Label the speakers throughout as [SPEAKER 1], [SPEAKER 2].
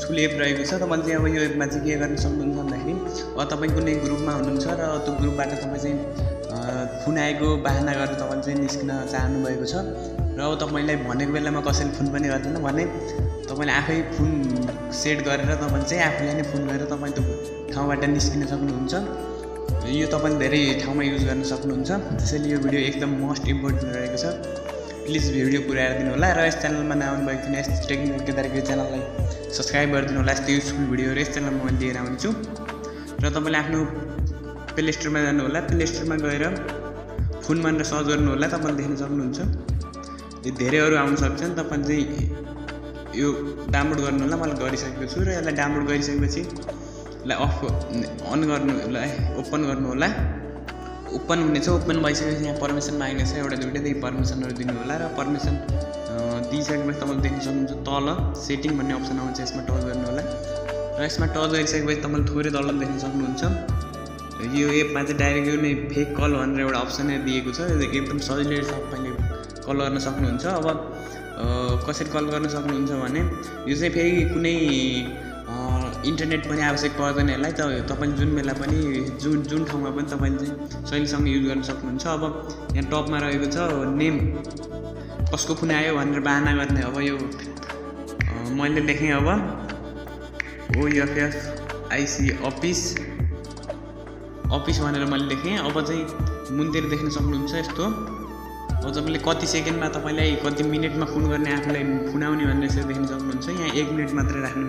[SPEAKER 1] Useful app रहेको छ। तपाईले चाहिँ अब यो एपमा चाहिँ के गर्न सक्नुहुन्छ भन्दाखेरि अब तपाईँ कुनै ग्रुपमा हुनुहुन्छ र त्यो ग्रुपबाट तपाईँ चाहिँ फोन आएको बाहना गरेर तपाईले चाहिँ निस्किन चाहनु भएको छ र अब तपाईलाई भनेको बेलामा कसैले फोन पनि गर्दैन भने तपाईले आफै फोन सेट गरेर तपाईले चाहिँ आफूलाई नै फोन गरेर तपाई त्यो ठाउँबाट निस्किन सक्नुहुन्छ। यो तपाईले धेरै ठाउँमा युज गर्न सक्नुहुन्छ। त्यसैले यो भिडियो एकदम मोस्ट इम्पोर्टेन्ट रहेको छ। प्लिज भिडियो पुरा हेरिदिनु होला र यस च्यानलमा नआउनु भएको थिएन यस टेक्निकल केदारको च्यानललाई सब्स्क्राइब गरिदिनु होला। यस्तो युजफुल भिडियोहरु यस च्यानलमा म लिएर आउँछु र तपाईले आफ्नो प्ले स्टोरमा जानु होला। प्ले स्टोरमा गएर फोन भनेर सर्च गर्नु होला। तपाईले देख्न सक्नुहुन्छ यो धेरै अरु आउन सक्छन्। तपाईले चाहिँ यो डाउनलोड गर्नु होला। मैले गरिसकेको छु र यसलाई डाउनलोड गरिसकेपछि यसलाई अन गर्नु होला, ओपन गर्नु होला। ओपन हुनेछ। ओपन भइसकेपछि यहाँ पर्मिसन माग्नेछ एउटा दुईटा त्यही पर्मिसनहरु दिनु होला र पर्मिसन दिइसकेपछि तपाईले देख्न सक्नुहुन्छ तल सेटिङ भन्ने अप्सन आउँछ, यसमा टच गर्नु होला र यसमा टच गरिसकेपछि तपाईले थोरै तल देख्न सक्नुहुन्छ यो एपमा चाहिँ डाइरेक्ट यो नै फेक कल भनेर एउटा अप्सन दिएको छ। एकदम सजिलै तपाईले कल गर्न सक्नुहुन्छ। अब कसरी कल गर्न सक्नुहुन्छ भने यो चाहिँ फेरि कुनै इन्टरनेट पनि आवश्यक पर्दैन यसलाई। तपाईले जुन बेला पनि जुन ठाउँमा पनि तपाईले चाहिँ सहिलेसँग युज गर्न सक्नुहुन्छ। अब यहाँ टपमा रहेको छ नेम कसको फोन आयो भनेर बाहना गर्ने। अब यो मैले लेखेँ अब OFFIC अफिस भनेर मैले लेखेँ। अब चाहिँ मुनतिर देख्न सक्नुहुन्छ यस्तो। अब तपाईले कति सेकेन्डमा तपाईलाई कति मिनेटमा फोन गर्ने आफूलाई फोन आउने भनेर यसरी देख्न सक्नुहुन्छ। यहाँ 1 मिनेट मात्रै राख्नु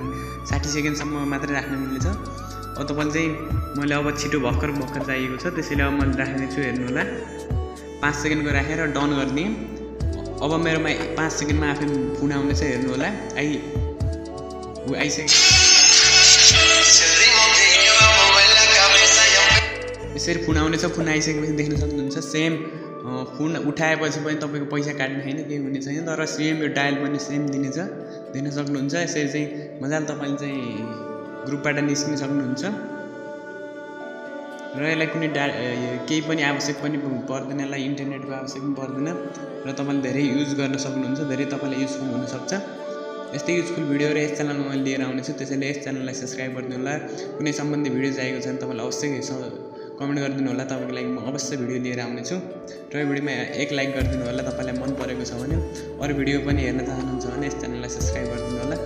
[SPEAKER 1] 60 सेकेन्डसम्म मात्रै राख्न मिल्छ। अब तपाईले चाहिँ मैले अब छिटो भर्खर चाहिएको छ त्यसैले अब मैले राख्ने छु। हेर्नु होला 5 सेकेन्डको राखेर डन गर्ने। अब मेरोमा 5 सेकेन्डमा आफै फोन आउनेछ। हेर्नु होला आइसक्यो। यसरी फोन आउनेछ। फोन आइसकेपछि देख्न सक्नुहुन्छ सेम फोन उठाएपछि पनि तपाईको पैसा काट्ने छैन, केही हुने छैन। तर सेम यो डायल पनि सेम दिनेछ, देख्न सक्नुहुन्छ। यसरी चाहिँ मजाले तपाईले चाहिँ ग्रुपबाट निस्किन सक्नुहुन्छ र यसलाई कुनै केही पनि आवश्यक पनि पर्दैन, यसलाई इन्टरनेटको आवश्यक पनि पर्दैन र तपाईले धेरै युज गर्न सक्नुहुन्छ। धेरै तपाईलाई युजफुल हुन सक्छ। यस्तै युजफुल भिडियोहरु यस च्यानलमा मैले लिएर आउने छु। त्यसैले यस च्यानललाई सब्स्क्राइब गरिदिनु होला। कुनै सम्बन्धी भिडियो चाहिएको छ भने तपाईले अवश्य कमेन्ट गरिदिनु होला। तपाईको लागि म अवश्य भिडियो लिएर आउने छु र यो भिडियोमा एक लाइक गरिदिनु होला तपाईलाई मन परेको छ भने। अरु भिडियो पनि हेर्न चाहनुहुन्छ भने यस च्यानललाई सब्स्क्राइब गरिदिनु होला।